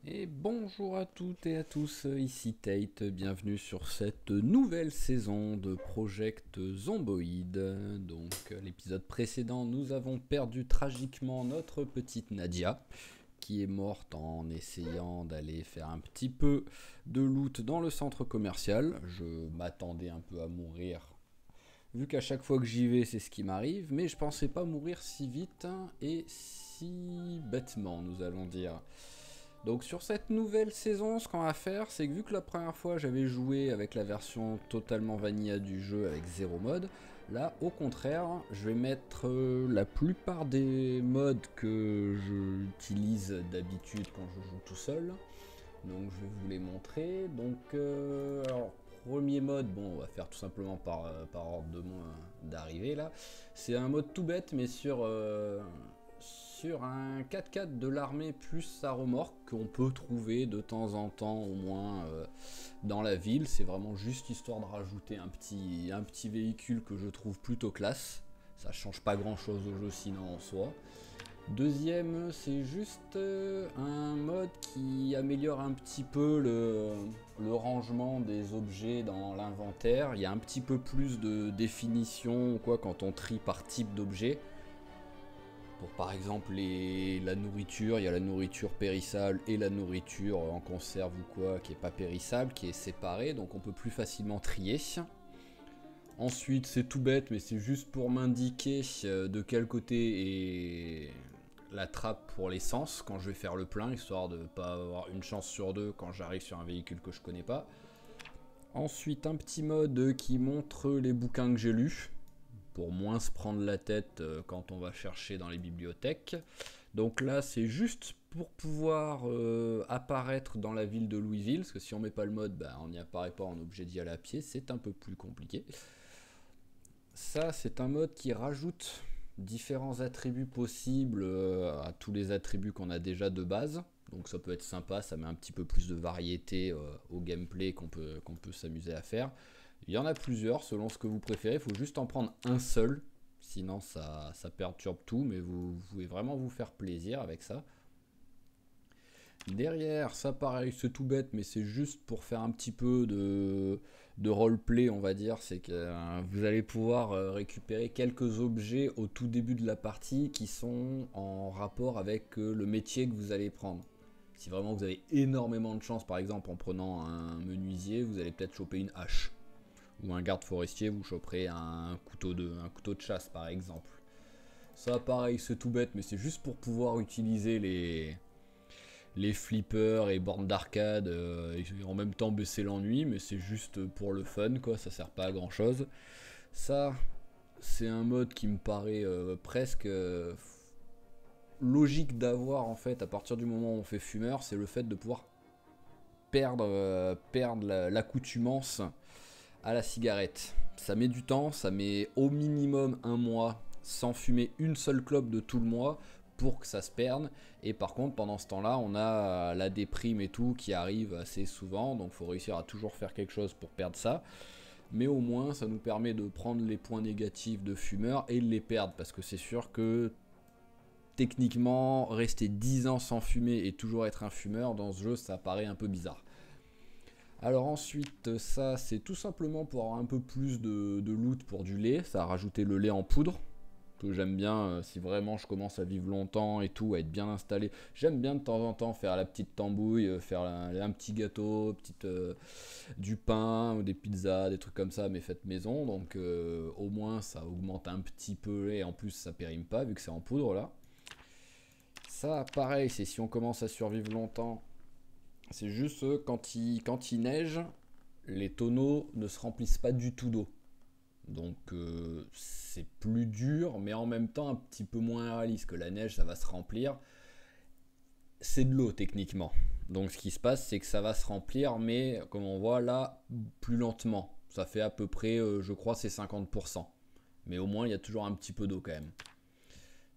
Et bonjour à toutes et à tous, ici Tate, bienvenue sur cette nouvelle saison de Project Zomboid. Donc l'épisode précédent, nous avons perdu tragiquement notre petite Nadia, qui est morte en essayant d'aller faire un petit peu de loot dans le centre commercial. Je m'attendais un peu à mourir, vu qu'à chaque fois que j'y vais, c'est ce qui m'arrive, mais je pensais pas mourir si vite et si bêtement, nous allons dire. Donc sur cette nouvelle saison, ce qu'on va faire, c'est que vu que la première fois j'avais joué avec la version totalement vanilla du jeu avec zéro mode, là au contraire, je vais mettre la plupart des modes que j'utilise d'habitude quand je joue tout seul. Donc je vais vous les montrer. Donc alors premier mode, bon on va faire tout simplement par ordre de moins d'arrivée là. C'est un mode tout bête mais sur un 4x4 de l'armée plus sa remorque qu'on peut trouver de temps en temps au moins dans la ville. C'est vraiment juste histoire de rajouter un petit véhicule que je trouve plutôt classe. Ça change pas grand chose au jeu sinon en soi. Deuxième, c'est juste un mode qui améliore un petit peu le rangement des objets dans l'inventaire. Il y a un petit peu plus de définition quoi, quand on trie par type d'objet. Pour par exemple la nourriture, il y a la nourriture périssable et la nourriture en conserve ou quoi qui est pas périssable, qui est séparée, donc on peut plus facilement trier. Ensuite, c'est tout bête, mais c'est juste pour m'indiquer de quel côté est la trappe pour l'essence quand je vais faire le plein, histoire de pas avoir une chance sur deux quand j'arrive sur un véhicule que je connais pas. Ensuite, un petit mode qui montre les bouquins que j'ai lus, pour moins se prendre la tête quand on va chercher dans les bibliothèques. Donc là, c'est juste pour pouvoir apparaître dans la ville de Louisville, parce que si on met pas le mode, bah, on n'y apparaît pas, on est obligé d'y aller à pied, c'est un peu plus compliqué. Ça, c'est un mode qui rajoute différents attributs possibles à tous les attributs qu'on a déjà de base. Donc ça peut être sympa, ça met un petit peu plus de variété au gameplay qu'on peut s'amuser à faire. Il y en a plusieurs, selon ce que vous préférez, il faut juste en prendre un seul, sinon ça perturbe tout, mais vous pouvez vraiment vous faire plaisir avec ça. Derrière, ça pareil, c'est tout bête, mais c'est juste pour faire un petit peu de roleplay, on va dire. C'est que vous allez pouvoir récupérer quelques objets au tout début de la partie qui sont en rapport avec le métier que vous allez prendre. Si vraiment vous avez énormément de chance, par exemple en prenant un menuisier, vous allez peut-être choper une hache. Ou un garde forestier, vous choperez un couteau de chasse, par exemple. Ça, pareil, c'est tout bête, mais c'est juste pour pouvoir utiliser les flippers et bornes d'arcade et en même temps baisser l'ennui, mais c'est juste pour le fun, quoi, ça sert pas à grand chose. Ça, c'est un mode qui me paraît presque logique d'avoir en fait à partir du moment où on fait fumeur, c'est le fait de pouvoir perdre l'accoutumance à la cigarette. Ça met du temps, ça met au minimum un mois sans fumer une seule clope de tout le mois pour que ça se perde. Et par contre, pendant ce temps-là, on a la déprime et tout qui arrive assez souvent. Donc, il faut réussir à toujours faire quelque chose pour perdre ça. Mais au moins, ça nous permet de prendre les points négatifs de fumeur et de les perdre. Parce que c'est sûr que techniquement, rester 10 ans sans fumer et toujours être un fumeur dans ce jeu, ça paraît un peu bizarre. Alors ensuite, ça c'est tout simplement pour avoir un peu plus de loot pour du lait. Ça a rajouté le lait en poudre, que j'aime bien si vraiment je commence à vivre longtemps et tout, à être bien installé. J'aime bien de temps en temps faire la petite tambouille, faire un petit gâteau, du pain ou des pizzas, des trucs comme ça, mais faites maison. Donc au moins ça augmente un petit peu et en plus ça périme pas vu que c'est en poudre là. Ça pareil, c'est si on commence à survivre longtemps. C'est juste quand il neige, les tonneaux ne se remplissent pas du tout d'eau. Donc c'est plus dur, mais en même temps un petit peu moins réaliste que la neige, ça va se remplir. C'est de l'eau techniquement. Donc ce qui se passe, c'est que ça va se remplir, mais comme on voit là, plus lentement. Ça fait à peu près, je crois, c'est 50%. Mais au moins, il y a toujours un petit peu d'eau quand même.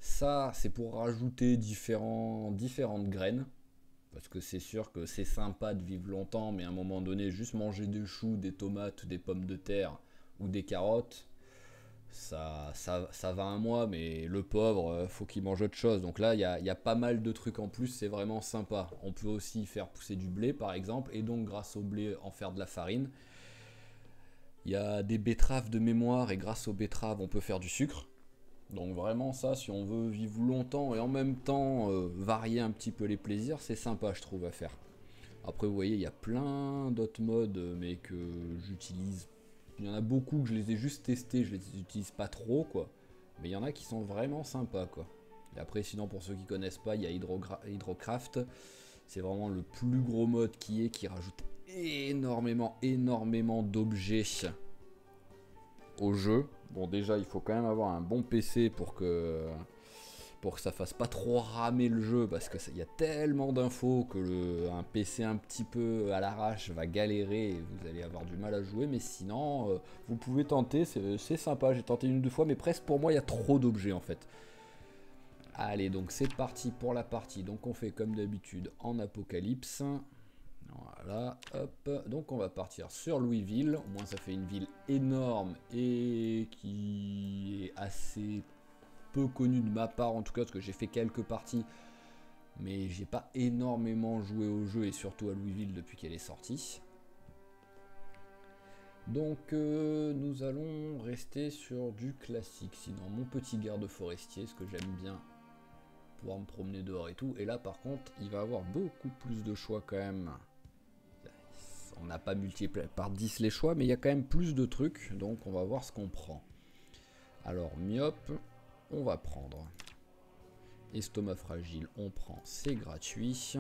Ça, c'est pour rajouter différentes graines. Parce que c'est sûr que c'est sympa de vivre longtemps, mais à un moment donné, juste manger des choux, des tomates, des pommes de terre ou des carottes, ça va un mois, mais le pauvre, faut qu'il mange autre chose. Donc là, il y a pas mal de trucs en plus, c'est vraiment sympa. On peut aussi faire pousser du blé, par exemple, et donc grâce au blé, en faire de la farine. Il y a des betteraves de mémoire, et grâce aux betteraves, on peut faire du sucre. Donc vraiment ça, si on veut vivre longtemps et en même temps varier un petit peu les plaisirs, c'est sympa, je trouve, à faire. Après, vous voyez, il y a plein d'autres modes, mais que j'utilise. Il y en a beaucoup que je les ai juste testés, je les utilise pas trop, quoi. Mais il y en a qui sont vraiment sympas, quoi. Et après, sinon, pour ceux qui connaissent pas, il y a Hydrocraft. C'est vraiment le plus gros mode qui rajoute énormément d'objets au jeu. Bon, déjà, il faut quand même avoir un bon PC pour que ça fasse pas trop ramer le jeu, parce qu'il y a tellement d'infos que un PC un petit peu à l'arrache va galérer et vous allez avoir du mal à jouer. Mais sinon, vous pouvez tenter, c'est sympa. J'ai tenté une ou deux fois, mais presque pour moi, il y a trop d'objets en fait. Allez, donc c'est parti pour la partie. Donc on fait comme d'habitude en apocalypse. Voilà, hop. Donc on va partir sur Louisville. Au moins ça fait une ville énorme et qui est assez peu connue de ma part, en tout cas, parce que j'ai fait quelques parties, mais j'ai pas énormément joué au jeu et surtout à Louisville depuis qu'elle est sortie. Donc nous allons rester sur du classique, sinon mon petit garde forestier, ce que j'aime bien, pouvoir me promener dehors et tout. Et là par contre il va avoir beaucoup plus de choix quand même. On n'a pas multiplié par 10 les choix, mais il y a quand même plus de trucs, donc on va voir ce qu'on prend. Alors myope, on va prendre estomac fragile, on prend, c'est gratuit.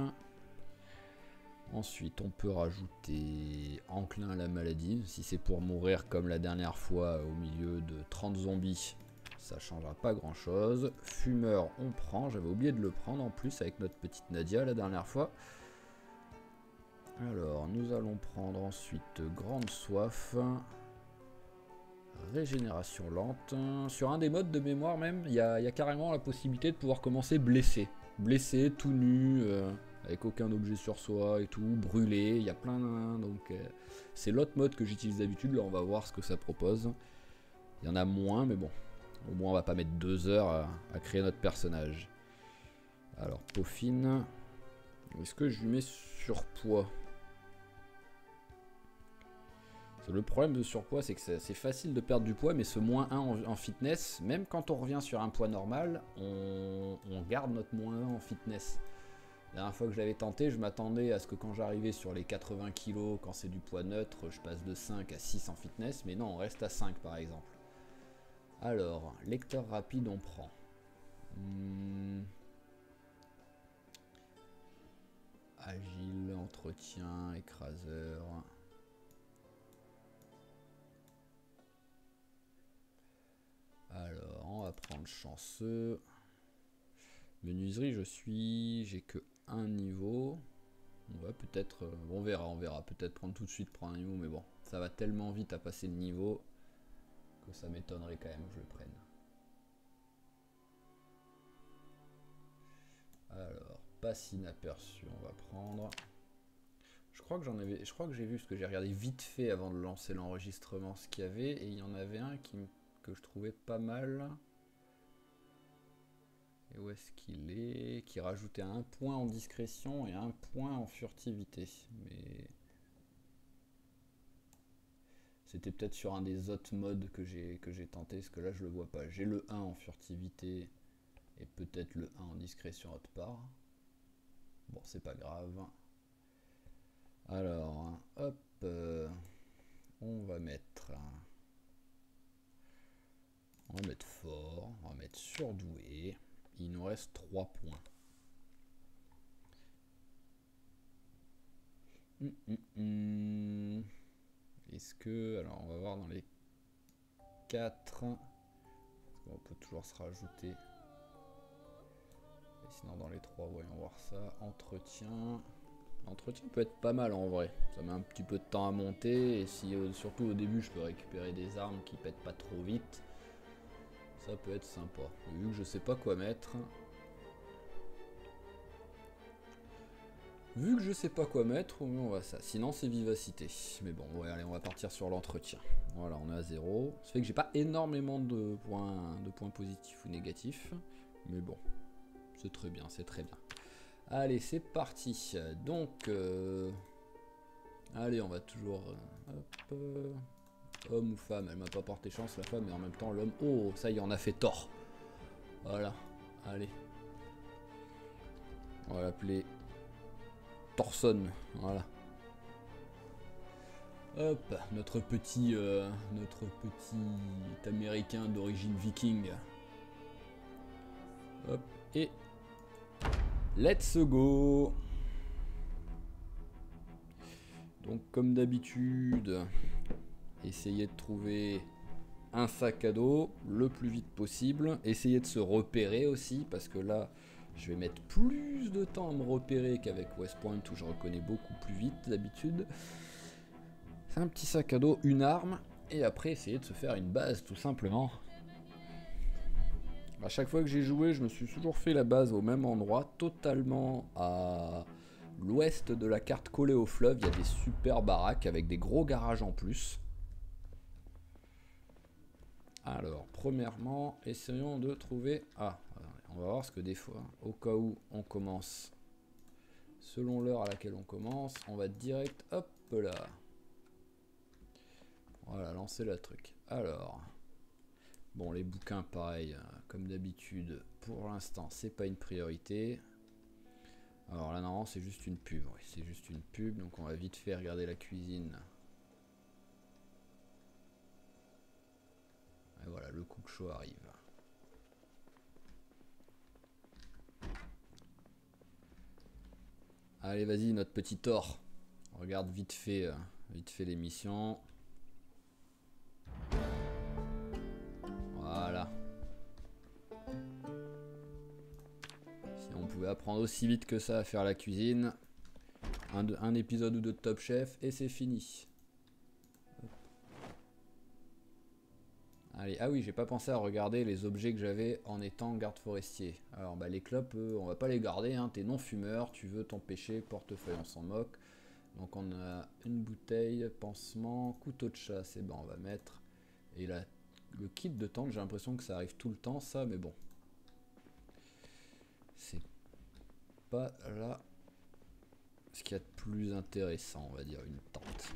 Ensuite, on peut rajouter enclin à la maladie. Si c'est pour mourir comme la dernière fois au milieu de 30 zombies, ça changera pas grand chose. Fumeur, on prend. J'avais oublié de le prendre en plus avec notre petite Nadia la dernière fois. Alors, nous allons prendre ensuite grande soif. Régénération lente. Sur un des modes de mémoire même, il y a carrément la possibilité de pouvoir commencer blessé. Blessé, tout nu, avec aucun objet sur soi et tout, brûlé, il y a plein... Donc c'est l'autre mode que j'utilise d'habitude, là on va voir ce que ça propose. Il y en a moins, mais bon, au moins on va pas mettre 2 heures à créer notre personnage. Alors, peaufine. Est-ce que je lui mets surpoids ? Le problème de surpoids, c'est que c'est facile de perdre du poids, mais ce moins 1 en fitness, même quand on revient sur un poids normal, on garde notre moins 1 en fitness. La dernière fois que je l'avais tenté, je m'attendais à ce que quand j'arrivais sur les 80 kg, quand c'est du poids neutre, je passe de 5 à 6 en fitness, mais non, on reste à 5 par exemple. Alors, lecteur rapide, on prend. Agile, entretien, écraseur... Alors, on va prendre chanceux. Menuiserie, j'ai que un niveau. On va peut-être, on verra. Peut-être prendre tout de suite, prendre un niveau, mais bon, ça va tellement vite à passer de niveau que ça m'étonnerait quand même que je le prenne. Alors, passe inaperçu, on va prendre. Je crois que j'ai vu, parce que j'ai regardé vite fait avant de lancer l'enregistrement ce qu'il y avait, et il y en avait un que je trouvais pas mal. Et où est-ce qu'il est? Qui rajoutait un point en discrétion et un point en furtivité. Mais c'était peut-être sur un des autres modes que j'ai tenté, parce que là je le vois pas. J'ai le 1 en furtivité et peut-être le 1 en discrétion autre part. Bon, c'est pas grave. Alors, hop, on va mettre fort, on va mettre surdoué. Il nous reste 3 points. Est-ce que... Alors, on va voir dans les 4. On peut toujours se rajouter. Et sinon, dans les 3, voyons voir ça. Entretien. L'entretien peut être pas mal en vrai. Ça met un petit peu de temps à monter. Et si, surtout au début, je peux récupérer des armes qui pètent pas trop vite, ça peut être sympa. Vu que je sais pas quoi mettre... Vu que je sais pas quoi mettre, on va ça. Sinon c'est vivacité. Mais bon, ouais, allez, on va partir sur l'entretien. Voilà, on est à 0. Ça fait que j'ai pas énormément de points positifs ou négatifs. Mais bon, c'est très bien, c'est très bien. Allez, c'est parti. Donc, allez, on va toujours... hop, homme ou femme, elle m'a pas porté chance la femme, mais en même temps l'homme... Oh, ça y est, on a fait tort. Voilà, allez. On va l'appeler... Thorson, voilà. Hop, notre petit américain d'origine viking. Hop, et let's go. Donc comme d'habitude, essayez de trouver un sac à dos le plus vite possible. Essayez de se repérer aussi, parce que là, je vais mettre plus de temps à me repérer qu'avec West Point où je reconnais beaucoup plus vite d'habitude. C'est un petit sac à dos, une arme, et après essayez de se faire une base tout simplement. À chaque fois que j'ai joué, je me suis toujours fait la base au même endroit, totalement à l'ouest de la carte collée au fleuve. Il y a des super baraques avec des gros garages en plus. Alors, premièrement, essayons de trouver... Ah, on va voir ce que des fois, au cas où on commence, selon l'heure à laquelle on commence, on va direct, hop là. Voilà, lancer le truc. Alors, bon, les bouquins, pareil, comme d'habitude, pour l'instant, c'est pas une priorité. Alors là, non, c'est juste une pub. Oui, c'est juste une pub, donc on va vite fait regarder la cuisine. Et voilà, le cook show arrive. Allez, vas-y, notre petit Thor. On regarde vite fait l'émission. Voilà. Si on pouvait apprendre aussi vite que ça à faire la cuisine, un épisode ou deux de Top Chef et c'est fini. Allez, ah oui, j'ai pas pensé à regarder les objets que j'avais en étant garde forestier. Alors bah les clopes, on va pas les garder, hein. T'es non fumeur, tu veux t'empêcher, portefeuille on s'en moque. Donc on a une bouteille, pansement, couteau de chasse, et ben on va mettre. Et là, le kit de tente, j'ai l'impression que ça arrive tout le temps ça, mais bon. C'est pas là ce qu'il y a de plus intéressant, on va dire, une tente.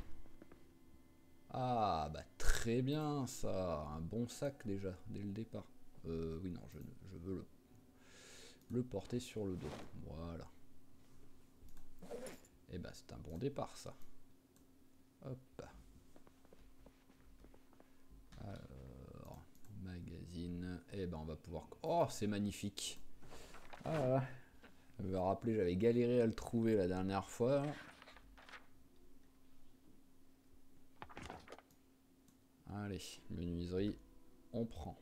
Ah, bah très bien ça, un bon sac déjà, dès le départ. Oui, non, je veux le porter sur le dos, voilà. Et bah c'est un bon départ ça. Hop. Alors, magazine, et ben on va pouvoir... Oh, c'est magnifique. Ah, je me rappeler, j'avais galéré à le trouver la dernière fois. Allez, menuiserie, on prend.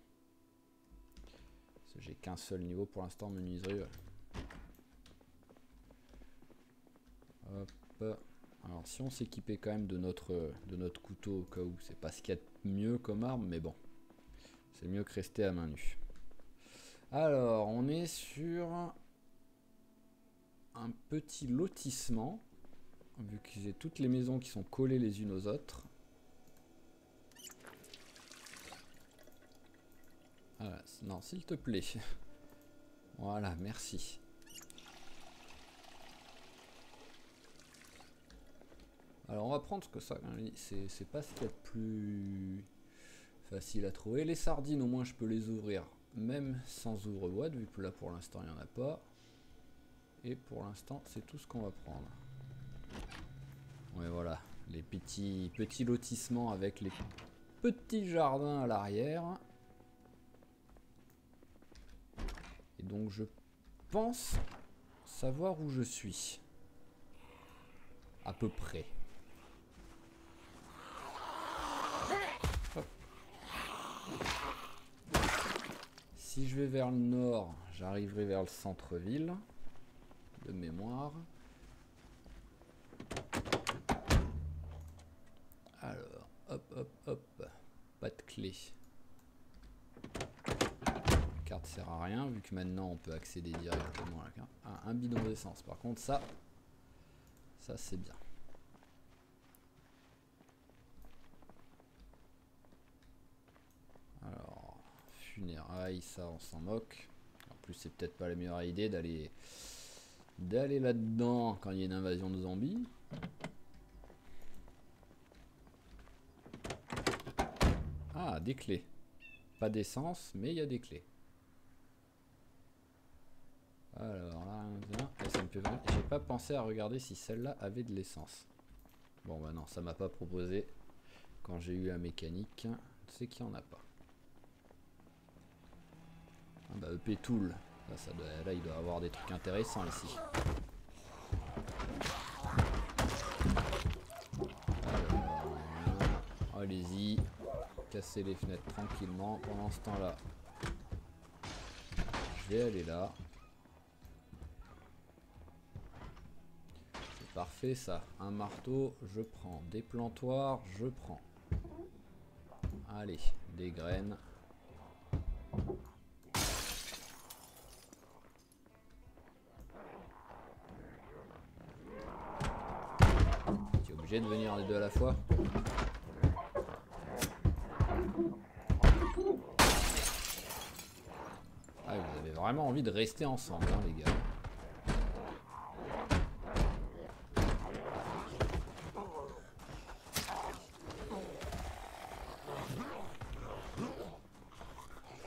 J'ai qu'un seul niveau pour l'instant, menuiserie. Hop. Alors si on s'équipait quand même de notre couteau au cas où, c'est pas ce qu'il y a de mieux comme arme, mais bon. C'est mieux que rester à main nue. Alors, on est sur un petit lotissement, vu que j'ai toutes les maisons qui sont collées les unes aux autres. Voilà, non, s'il te plaît. Voilà, merci. Alors on va prendre ce que ça, c'est pas ce qu'il y a de plus facile à trouver. Les sardines, au moins je peux les ouvrir, même sans ouvre-boîte, vu que là pour l'instant il n'y en a pas. Et pour l'instant c'est tout ce qu'on va prendre. Ouais, voilà, les petits lotissements avec les petits jardins à l'arrière. Et donc je pense savoir où je suis. À peu près. Hop. Si je vais vers le nord, j'arriverai vers le centre-ville. De mémoire. Alors, hop, hop, hop. Pas de clé. La carte sert à rien, vu que maintenant on peut accéder directement à la carte. Ah, un bidon d'essence. Par contre, ça, Ça c'est bien. Alors, funérailles, ça on s'en moque. En plus c'est peut-être pas la meilleure idée d'aller là-dedans quand il y a une invasion de zombies. Ah, des clés. Pas d'essence, mais il y a des clés. Alors là, ça me fait vraiment... J'ai pas pensé à regarder si celle-là avait de l'essence. Bon bah non, ça m'a pas proposé. Quand j'ai eu la mécanique, c'est qu'il n'y en a pas. Ah bah EP Tool. Là, il doit avoir des trucs intéressants ici. Alors, allez-y. Casser les fenêtres tranquillement. Pendant ce temps-là, je vais aller là. C'est parfait ça. Un marteau, je prends. Des plantoirs, je prends. Allez, des graines. Tu es obligé de venir les deux à la fois. Ah, vous avez vraiment envie de rester ensemble, hein, les gars.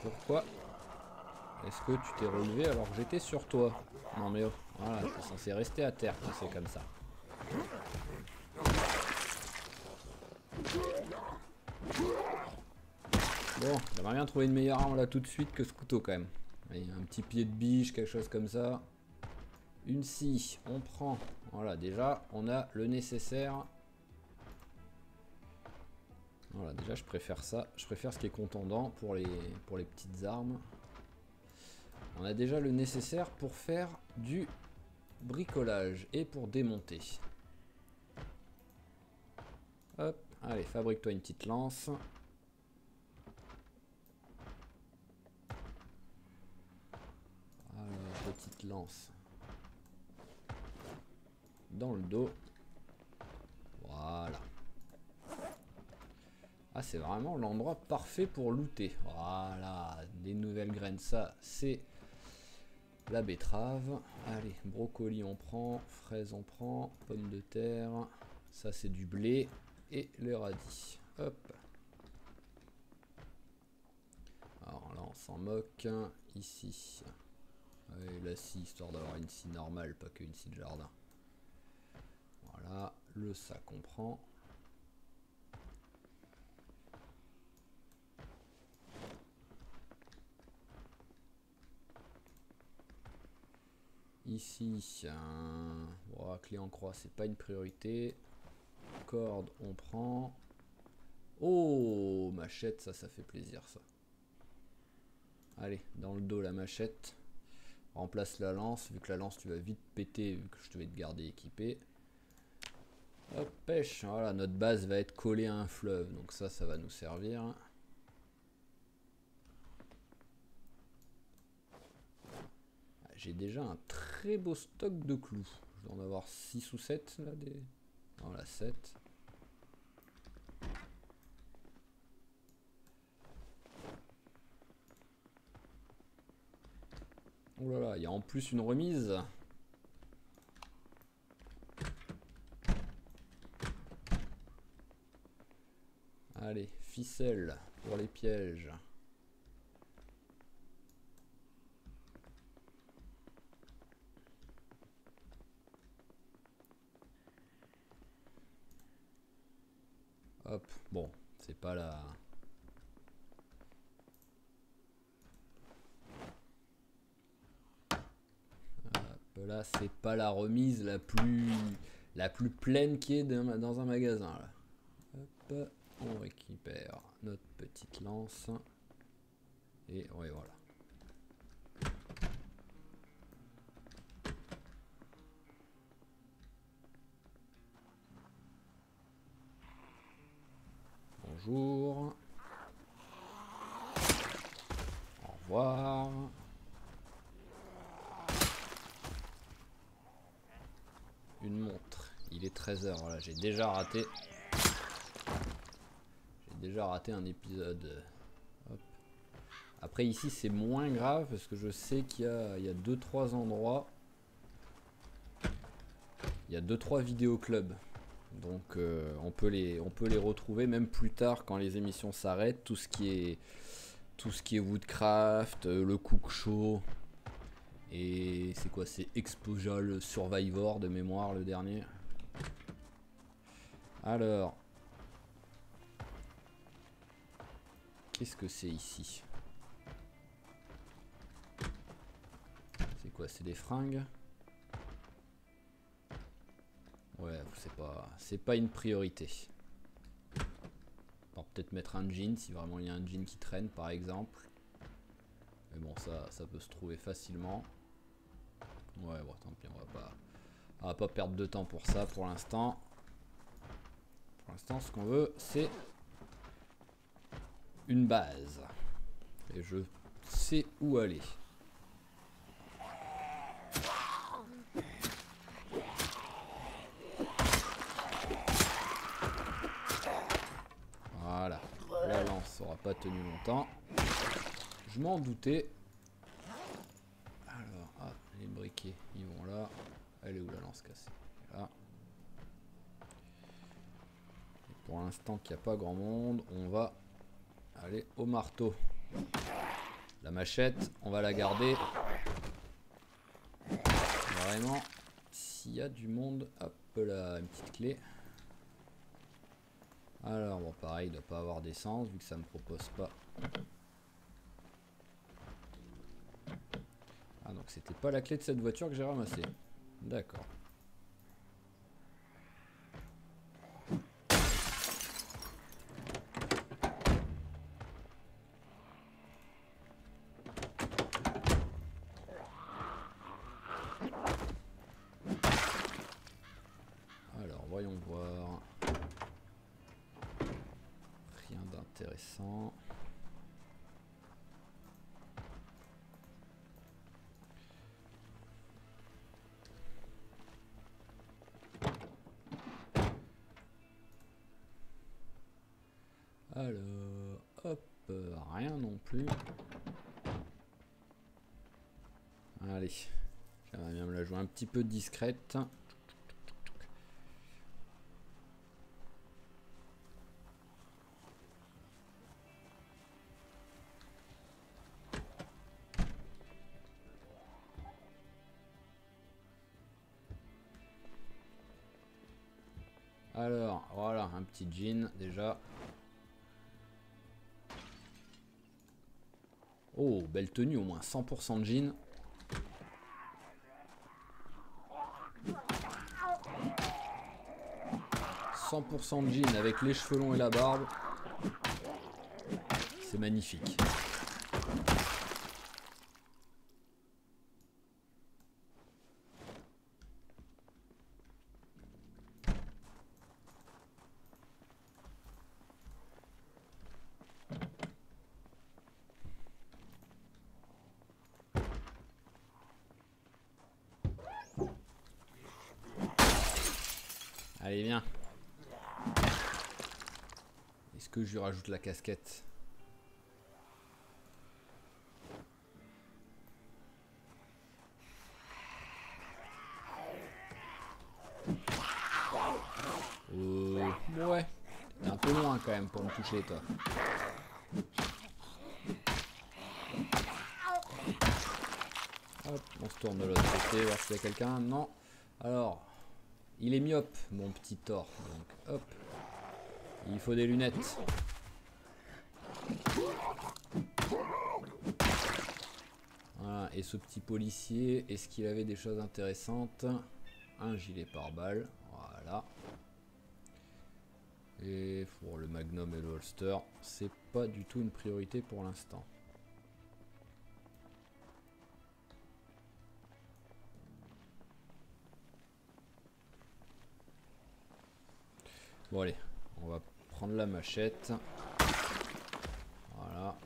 Pourquoi est-ce que tu t'es relevé alors que j'étais sur toi? Non mais oh, voilà, t'es censé rester à terre quand c'est comme ça. Bon, j'aimerais bien trouver une meilleure arme là tout de suite que ce couteau quand même. Allez, un petit pied de biche, quelque chose comme ça. Une scie, on prend. Voilà, déjà, on a le nécessaire. Voilà, déjà, je préfère ça. Je préfère ce qui est contondant pour les petites armes. On a déjà le nécessaire pour faire du bricolage et pour démonter. Hop, allez, fabrique-toi une petite lance. Alors, petite lance. Dans le dos. Voilà. Ah, c'est vraiment l'endroit parfait pour looter. Voilà, des nouvelles graines, ça, c'est la betterave. Allez, brocoli, on prend. Fraises, on prend. Pommes de terre. Ça, c'est du blé. Et les radis. Hop. Alors là, on s'en moque. Ici. Et la scie, histoire d'avoir une scie normale, pas qu'une scie de jardin. Voilà, le sac, on prend. Ici, clé en croix, c'est pas une priorité. Corde, on prend. Oh, machette, ça fait plaisir, ça. Allez, dans le dos, la machette. Remplace la lance, vu que la lance, tu vas vite péter, vu que je vais te garder équipé. Hop, pêche. Voilà, notre base va être collée à un fleuve, donc ça va nous servir. J'ai déjà un très beau stock de clous. Je dois en avoir 6 ou 7 là. Voilà, 7. Oh là là, il y a en plus une remise. Allez, ficelle pour les pièges. Hop, bon, c'est pas la... Hop, là, c'est pas la remise la plus pleine qui est dans un magasin, là. Hop, on récupère notre petite lance. Et ouais, voilà. Bonjour. Au revoir. Une montre. Il est 13 h, voilà, j'ai déjà raté. J'ai déjà raté un épisode. Hop. Après ici c'est moins grave parce que je sais qu'il y a 2-3 endroits. Il y a 2-3 vidéoclubs. Donc on peut les retrouver même plus tard quand les émissions s'arrêtent. Tout ce qui est Woodcraft, le Cook Show. Et c'est quoi? C'est Exposal Survivor de mémoire le dernier. Alors. Qu'est-ce que c'est ici? C'est quoi? C'est des fringues? Ouais, c'est pas une priorité. Alors peut-être mettre un jean si vraiment il y a un jean qui traîne par exemple. Mais bon, ça peut se trouver facilement. Ouais, bon, tant pis, on va pas perdre de temps pour ça pour l'instant. Pour l'instant, ce qu'on veut, c'est une base. Et je sais où aller. Voilà. La lance n'aura pas tenu longtemps. Je m'en doutais. Alors, ah, les briquets, ils vont là. Elle est où la lance cassée? Là. Et pour l'instant qu'il n'y a pas grand monde, on va aller au marteau. La machette, on va la garder. Vraiment, s'il y a du monde, hop là, une petite clé. Alors bon, pareil, il doit pas avoir d'essence vu que ça me propose pas. Ah donc c'était pas la clé de cette voiture que j'ai ramassée. D'accord. Alors voyons voir. Rien d'intéressant. Alors, hop, rien non plus. Allez, j'aimerais bien me la jouer un petit peu discrète. Alors, voilà, un petit jean déjà. Oh, belle tenue, au moins 100% de jean. « 100% de jean avec les cheveux longs et la barbe. » C'est magnifique. Allez, viens. Est-ce que je lui rajoute la casquette? Ouais. T'es un peu loin quand même pour me toucher, toi. Hop, on se tourne de l'autre côté, voir s'il y a quelqu'un. Non. Alors, il est myope, mon petit Thor. Donc, hop. Il faut des lunettes. Voilà, et ce petit policier, est-ce qu'il avait des choses intéressantes? Un gilet pare-balles, voilà. Et pour le magnum et le holster, c'est pas du tout une priorité pour l'instant. Bon allez, on va prendre la machette. Voilà.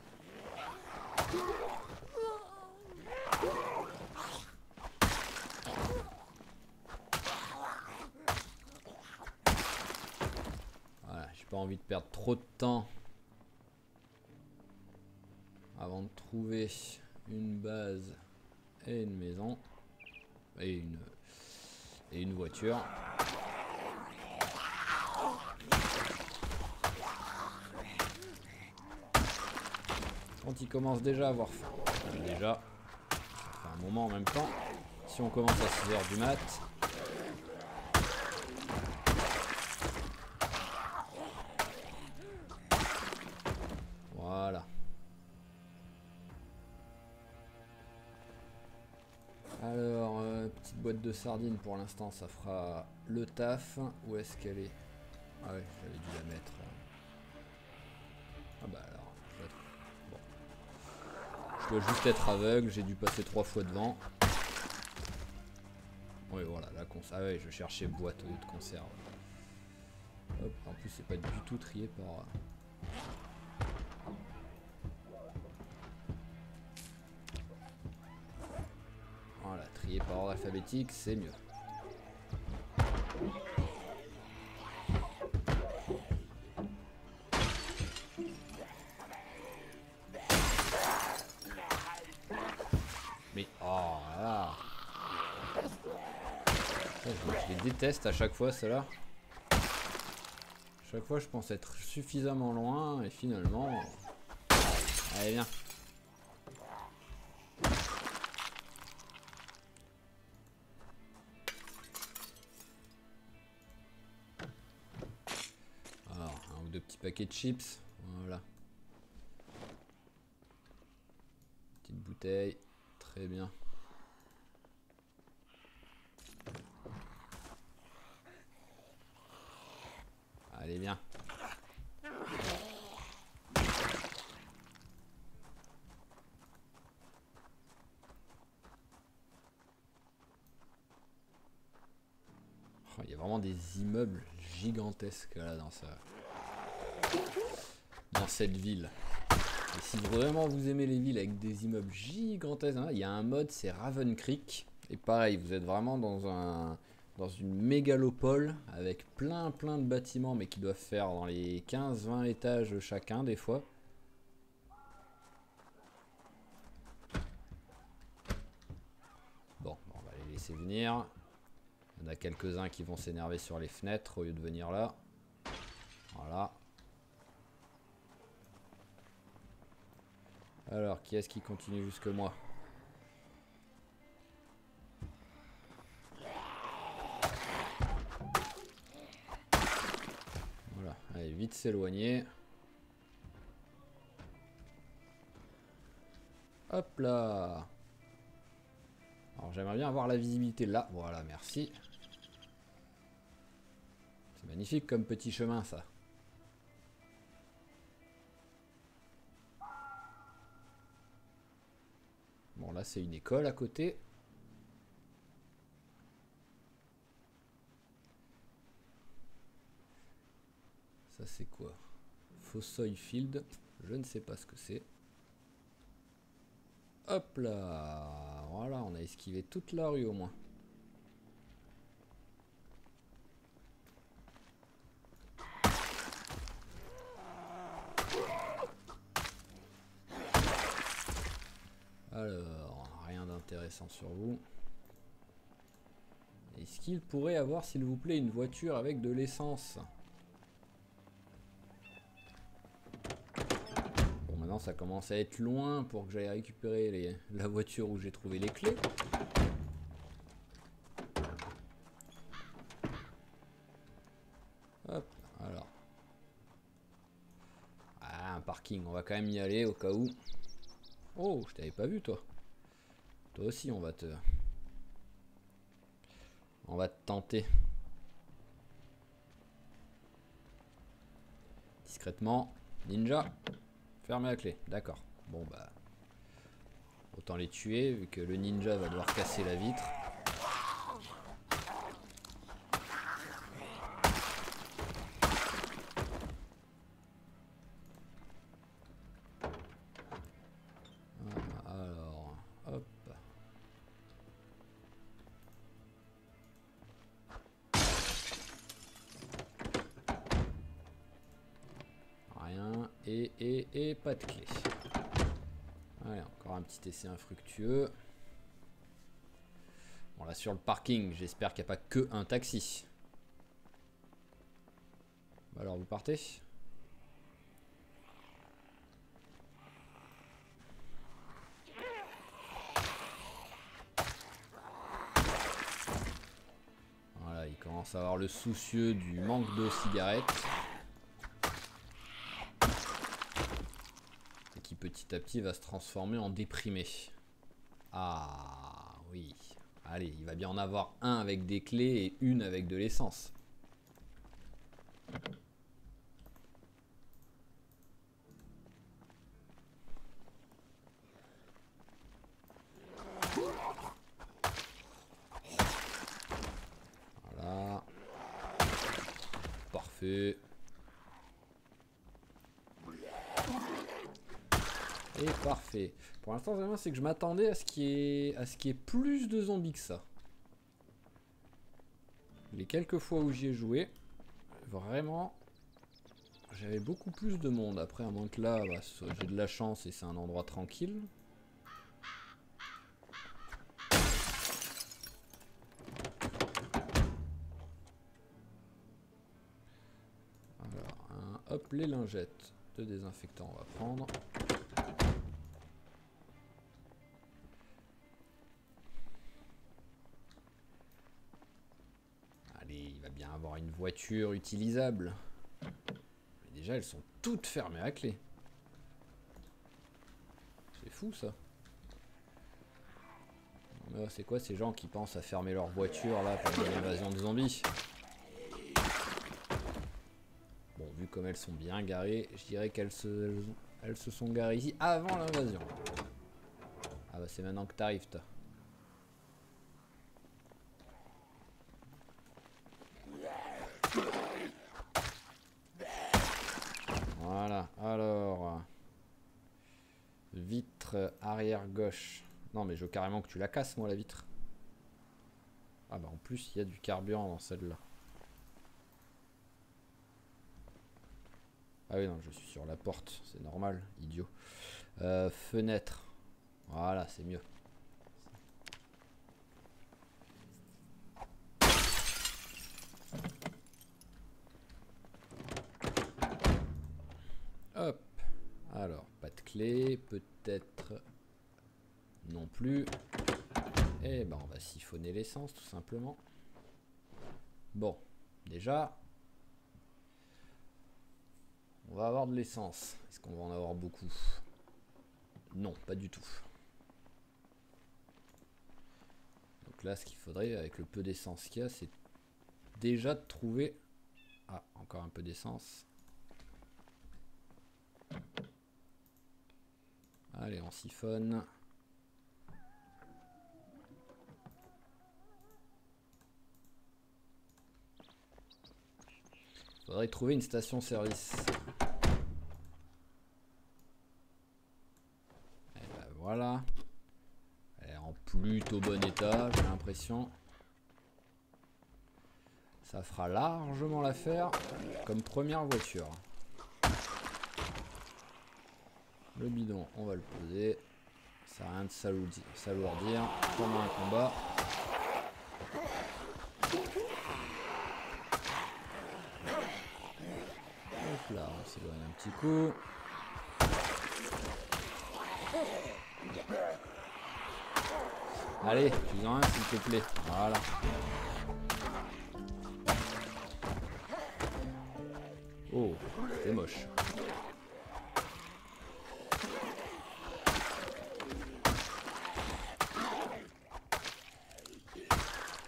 pas envie de perdre trop de temps avant de trouver une base et une maison et une voiture. Quand il commence déjà à avoir faim, déjà, ça fait un moment en même temps. Si on commence à 6 h du mat, voilà. Alors, petite boîte de sardines pour l'instant, ça fera le taf. Où est-ce qu'elle est? Ah ouais, j'avais dû la mettre. Ah bah alors, je la trouve. Bon. Je dois juste être aveugle, j'ai dû passer 3 fois devant. Oui, voilà, la conserve. Ah ouais, je cherchais boîte au lieu de conserve. Hop, en plus, c'est pas du tout trié par. Voilà, trié par ordre alphabétique, c'est mieux. Mais oh là, je les déteste à chaque fois, ceux-là. Chaque fois, je pense être suffisamment loin et finalement. Allez, viens. Alors, un ou deux petits paquets de chips. Voilà. Petite bouteille. Très bien. Allez, viens. Oh, il y a vraiment des immeubles gigantesques là dans cette ville. Et si vraiment vous aimez les villes avec des immeubles gigantesques, hein, il y a un mode, c'est Raven Creek. Et pareil, vous êtes vraiment dans une mégalopole avec plein de bâtiments, mais qui doivent faire dans les 15-20 étages chacun des fois. Bon, on va les laisser venir. Il y en a quelques-uns qui vont s'énerver sur les fenêtres au lieu de venir là. Voilà. Alors, qui est-ce qui continue jusque moi? Voilà, allez, vite s'éloigner. Hop là. Alors, j'aimerais bien avoir la visibilité là. Voilà, merci. C'est magnifique comme petit chemin, ça. Bon, là, c'est une école à côté. Ça, c'est quoi? Fossoy Field. Je ne sais pas ce que c'est. Hop là. Voilà, on a esquivé toute la rue au moins. Alors, rien d'intéressant sur vous. Est-ce qu'il pourrait avoir, s'il vous plaît, une voiture avec de l'essence? Bon, maintenant ça commence à être loin pour que j'aille récupérer la voiture où j'ai trouvé les clés. Hop, alors. Ah, un parking, on va quand même y aller au cas où. Oh, je t'avais pas vu toi. Toi aussi, on va te tenter. Discrètement. Ninja. Fermez la clé. D'accord. Bon bah. Autant les tuer vu que le ninja va devoir casser la vitre. Alors, hop. et pas de clé. Allez, encore un petit essai infructueux. Bon, là sur le parking, j'espère qu'il n'y a pas que un taxi. Bah alors vous partez? Voilà, il commence à avoir le soucieux du manque de cigarettes. Et qui petit à petit va se transformer en déprimé. Ah oui. Allez, il va bien en avoir un avec des clés et une avec de l'essence. Voilà. Parfait. Et parfait. Pour l'instant, vraiment, c'est que je m'attendais à ce qu'il y ait plus de zombies que ça. Les quelques fois où j'y ai joué, vraiment, j'avais beaucoup plus de monde. Après, à moins que là, bah, j'ai de la chance et c'est un endroit tranquille. Alors, hop, les lingettes de désinfectant, on va prendre. Allez, il va bien avoir une voiture utilisable. Mais déjà, elles sont toutes fermées à clé. C'est fou, ça. C'est quoi ces gens qui pensent à fermer leur voiture là pour une invasion de zombies? Bon, vu comme elles sont bien garées, je dirais qu'elles se sont garées ici avant l'invasion. Ah bah c'est maintenant que t'arrives, toi. Voilà, alors... Vitre arrière gauche. Non mais je veux carrément que tu la casses, moi, la vitre. Ah bah en plus, il y a du carburant dans celle-là. Ah oui, non, je suis sur la porte, c'est normal, idiot. Fenêtre. Voilà, c'est mieux. Hop. Alors, pas de clé, peut-être non plus. Et ben, on va siphonner l'essence, tout simplement. Bon, déjà, on va avoir de l'essence. Est-ce qu'on va en avoir beaucoup? Non, pas du tout. Donc là, ce qu'il faudrait, avec le peu d'essence qu'il y a, c'est déjà de trouver... Ah, encore un peu d'essence. Allez, on siphonne. Faudrait trouver une station-service. Et ben voilà. Elle est en plutôt bon état, j'ai l'impression. Ça fera largement l'affaire comme première voiture. Le bidon, on va le poser. Ça sert à rien de s'alourdir pendant un combat. Hop là, on s'éloigne un petit coup. Allez, tu en un s'il te plaît. Voilà. Oh, c'est moche.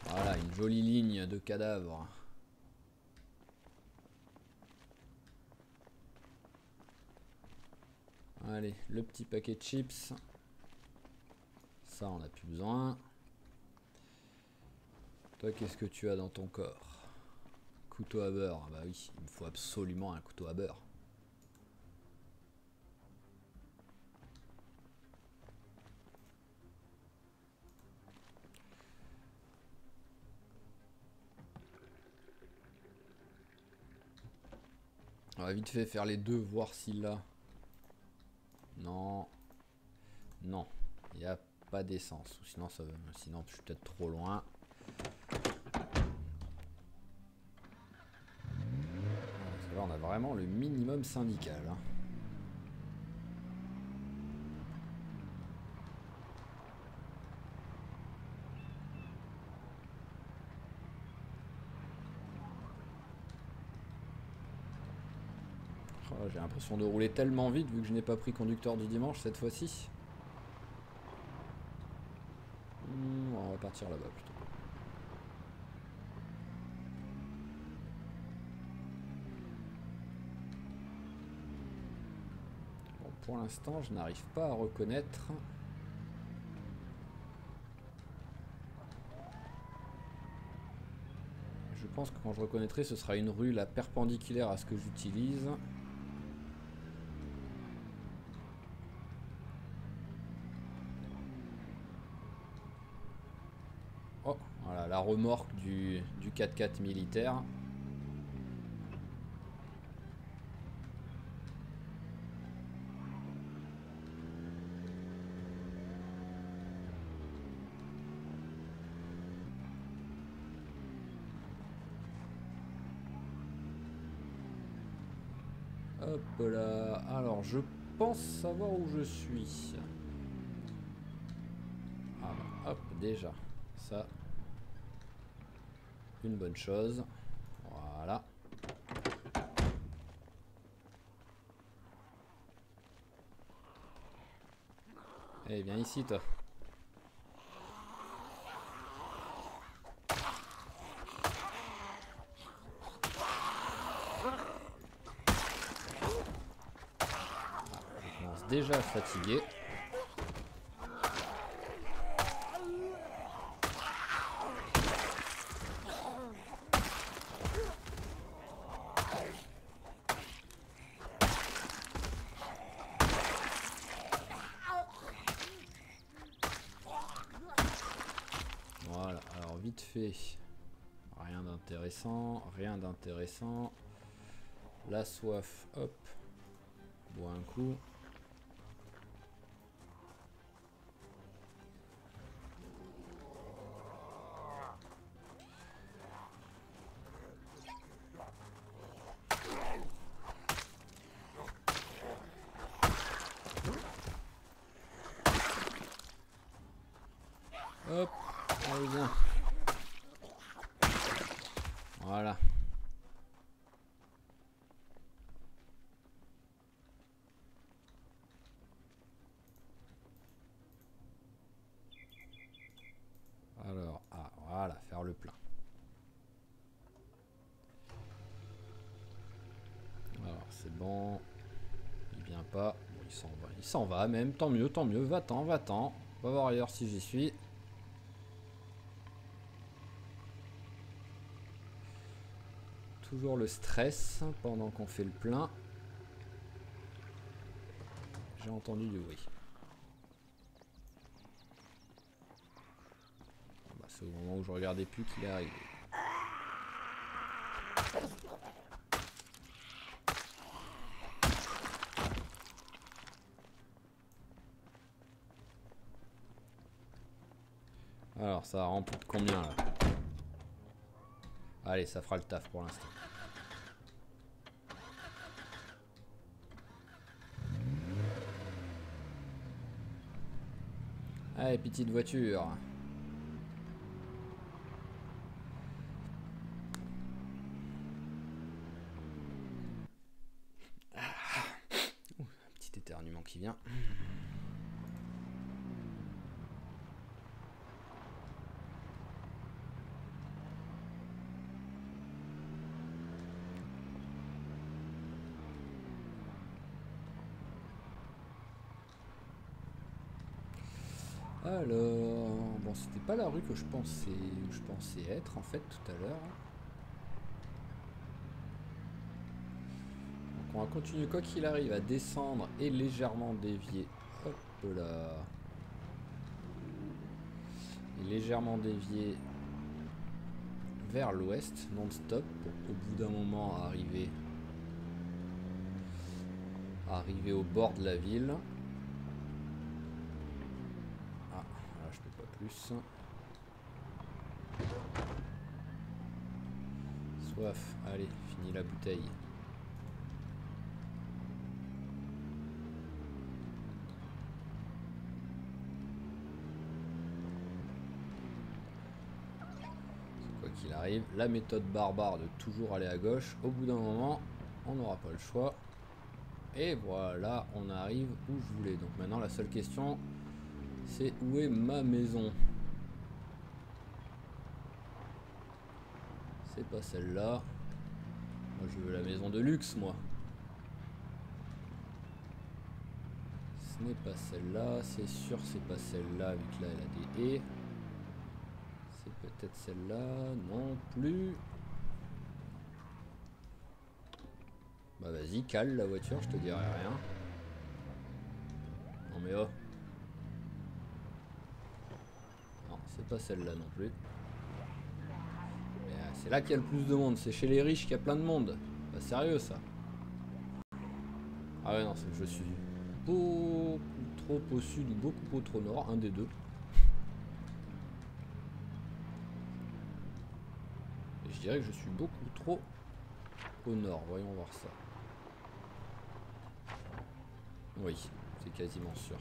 Voilà, une jolie ligne de cadavres. Allez, le petit paquet de chips. Ça, on n'a plus besoin. Toi, qu'est-ce que tu as dans ton corps? Couteau à beurre. Bah oui, il me faut absolument un couteau à beurre. On va vite fait faire les deux, voir si là Non. Non. Il n'y a pas d'essence. Sinon, sinon, je suis peut-être trop loin. Là, on a vraiment le minimum syndical. Hein. Oh, j'ai l'impression de rouler tellement vite vu que je n'ai pas pris conducteur du dimanche cette fois-ci. On va partir là-bas plutôt. Bon, pour l'instant, je n'arrive pas à reconnaître. Je pense que quand je reconnaîtrai, ce sera une rue là perpendiculaire à ce que j'utilise. Oh, voilà, la remorque du 4x4 militaire. Hop là, alors je pense savoir où je suis. Ah bah, hop, déjà, ça, une bonne chose. Voilà. Eh bien ici toi. Je commence déjà fatigué. Voilà, alors vite fait. Rien d'intéressant, rien d'intéressant. La soif, hop. Bois un coup. Hop, allez viens. Voilà. Alors, ah, voilà, faire le plein. Alors, c'est bon. Il vient pas. Bon, il s'en va. Il s'en va même. Tant mieux, tant mieux. Va-t'en, va-t'en. On va voir ailleurs si j'y suis. Toujours le stress pendant qu'on fait le plein. J'ai entendu du bruit. Bah, c'est au moment où je regardais plus qu'il est arrivé. Alors ça a rempli de combien là? Allez, ça fera le taf pour l'instant. Allez, petite voiture. Un petit éternuement qui vient. Alors, bon, c'était pas la rue que je pensais être en fait tout à l'heure. Donc on va continuer quoi qu'il arrive à descendre et légèrement dévier. Hop là. Et légèrement dévier vers l'ouest, non-stop, pour au bout d'un moment arriver au bord de la ville. plus. Soif, allez, fini la bouteille. Quoi qu'il arrive, la méthode barbare de toujours aller à gauche, au bout d'un moment, on n'aura pas le choix. Et voilà, on arrive où je voulais. Donc maintenant, la seule question, c'est où est ma maison? C'est pas celle-là. Moi, je veux la maison de luxe, moi. Ce n'est pas celle-là, c'est sûr, c'est pas celle-là, vu que là, elle a des haies. C'est peut-être celle-là, non plus. Bah vas-y, cale la voiture, je te dirai rien. Non mais oh. Non, c'est pas celle-là non plus. C'est là qu'il y a le plus de monde, c'est chez les riches qu'il y a plein de monde. Pas sérieux ça. Ah ouais non, c'est que je suis beaucoup trop au sud ou beaucoup trop au nord, un des deux. Et je dirais que je suis beaucoup trop au nord, voyons voir ça. Oui, c'est quasiment sûr.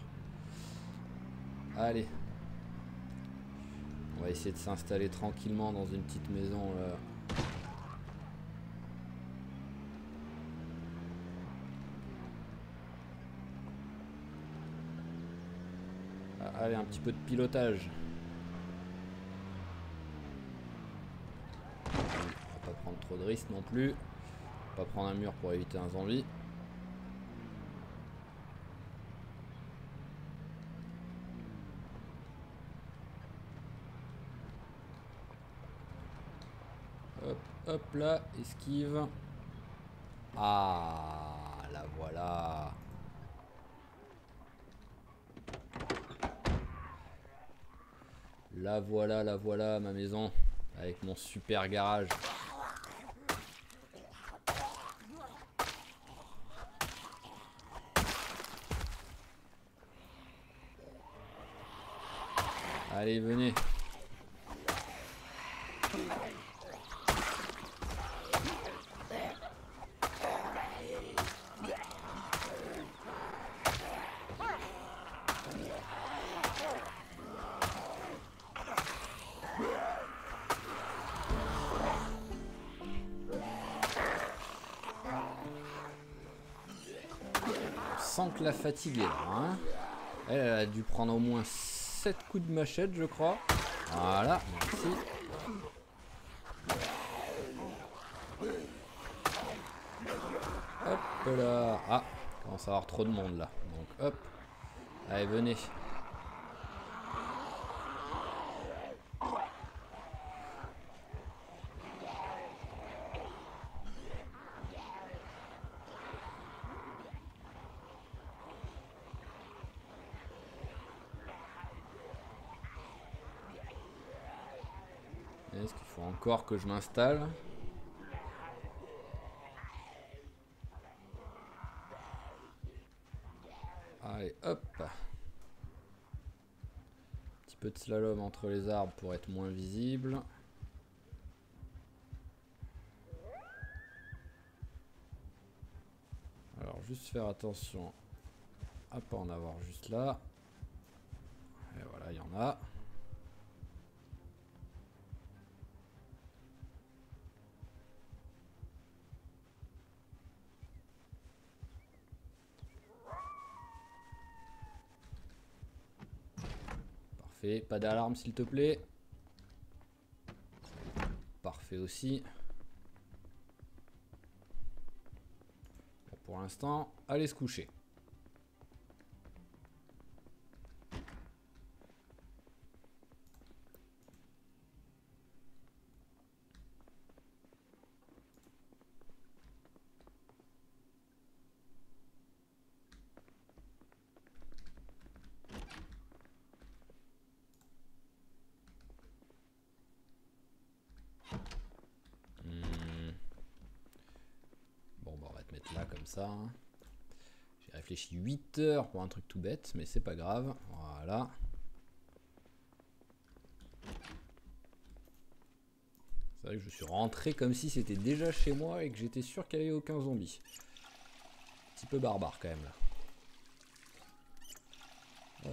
Allez. On va essayer de s'installer tranquillement dans une petite maison là. Ah, allez, un petit peu de pilotage. On va pas prendre trop de risques non plus. On va pas prendre un mur pour éviter un zombie. Hop, hop là, esquive. Ah, la voilà. La voilà, ma maison. Avec mon super garage. Allez, venez. Sans que la fatigue est là, hein. Elle a dû prendre au moins 7 coups de machette, je crois. Voilà, merci. Hop là. Ah, il commence à avoir trop de monde là. Donc hop. Allez, venez. Est-ce qu'il faut encore que je m'installe? Allez, hop. Petit peu de slalom entre les arbres pour être moins visible. Alors, juste faire attention à pas en avoir juste là. Et voilà, il y en a. Parfait, pas d'alarme s'il te plaît. Parfait aussi. Bon, pour l'instant, allez se coucher. Bon, bah, on va te mettre là comme ça. J'ai réfléchi 8 heures pour un truc tout bête, mais c'est pas grave. Voilà. vrai que je suis rentré comme si c'était déjà chez moi et que j'étais sûr qu'il n'y avait aucun zombie. Un petit peu barbare quand même là.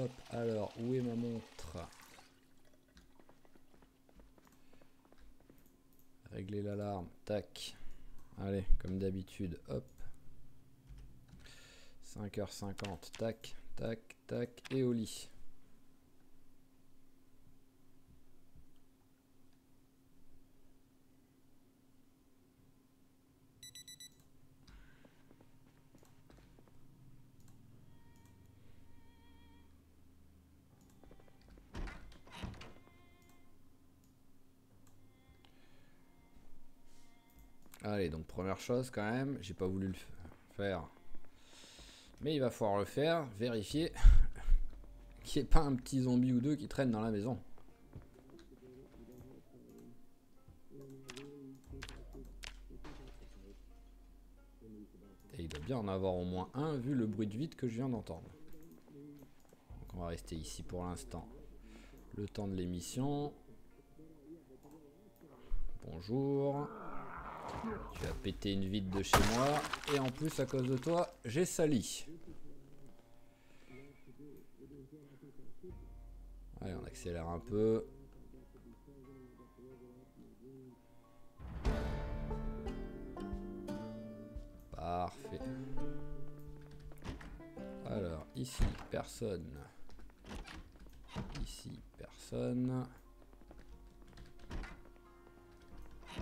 Hop, alors, où est ma montre? Régler l'alarme, tac. Allez, comme d'habitude, hop. 5h50, tac, tac, tac, et au lit. Allez, donc première chose quand même, j'ai pas voulu le faire. Mais il va falloir le faire, vérifier qu'il n'y ait pas un petit zombie ou deux qui traîne dans la maison. Et il doit bien en avoir au moins un vu le bruit de vide que je viens d'entendre. Donc on va rester ici pour l'instant. Le temps de l'émission. Bonjour. Tu as pété une vitre de chez moi. Et en plus, à cause de toi, j'ai sali. Allez, on accélère un peu. Parfait. Alors, ici, personne. Ici, personne.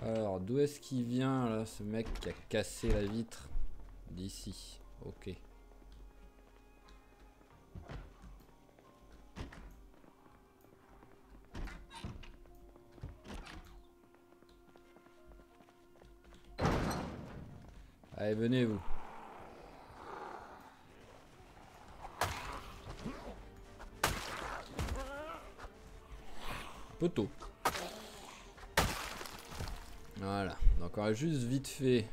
Alors, d'où est-ce qu'il vient, là, ce mec qui a cassé la vitre? D'ici. Ok. Allez, venez, vous. Poteau. Voilà. Donc on va juste vite fait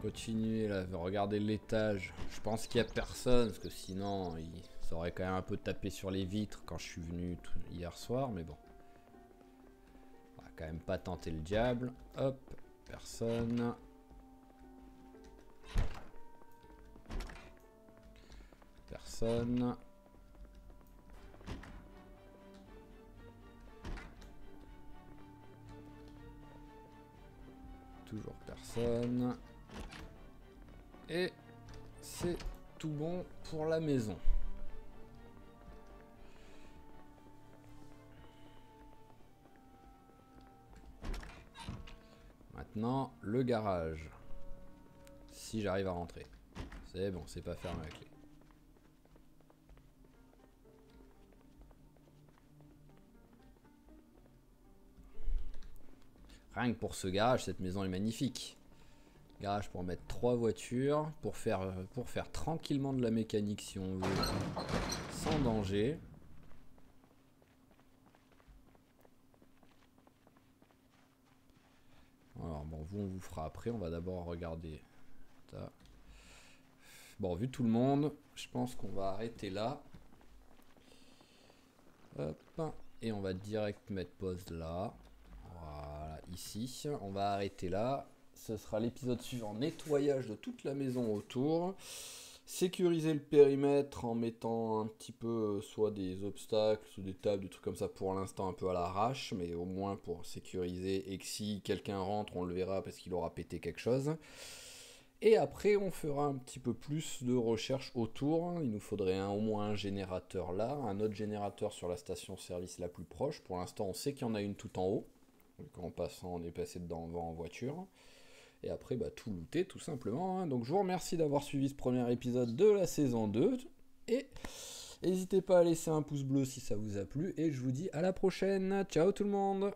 continuer là, regarder l'étage. Je pense qu'il n'y a personne, parce que sinon il s'aurait quand même un peu tapé sur les vitres quand je suis venu hier soir, mais bon. On va quand même pas tenter le diable. Hop, personne. Personne. Toujours personne. Et c'est tout bon pour la maison. Maintenant, le garage. Si j'arrive à rentrer. C'est bon, c'est pas fermé à clé. Rien que pour ce garage, cette maison est magnifique. Garage pour mettre 3 voitures, pour faire tranquillement de la mécanique si on veut, sans danger. Alors bon, vous on vous fera après, on va d'abord regarder. Bon, vu tout le monde, je pense qu'on va arrêter là. Hop, et on va direct mettre pause là. Voilà, ici, on va arrêter là. Ce sera l'épisode suivant, nettoyage de toute la maison autour. Sécuriser le périmètre en mettant un petit peu soit des obstacles, soit des tables, des trucs comme ça pour l'instant un peu à l'arrache, mais au moins pour sécuriser et que si quelqu'un rentre, on le verra parce qu'il aura pété quelque chose. Et après, on fera un petit peu plus de recherche autour. Il nous faudrait au moins un générateur là, un autre générateur sur la station-service la plus proche. Pour l'instant, on sait qu'il y en a une tout en haut. Donc en passant, on est passé dedans en voiture. Et après, bah, tout looter, tout simplement. Hein. Donc je vous remercie d'avoir suivi ce premier épisode de la saison 2. Et n'hésitez pas à laisser un pouce bleu si ça vous a plu. Et je vous dis à la prochaine. Ciao tout le monde!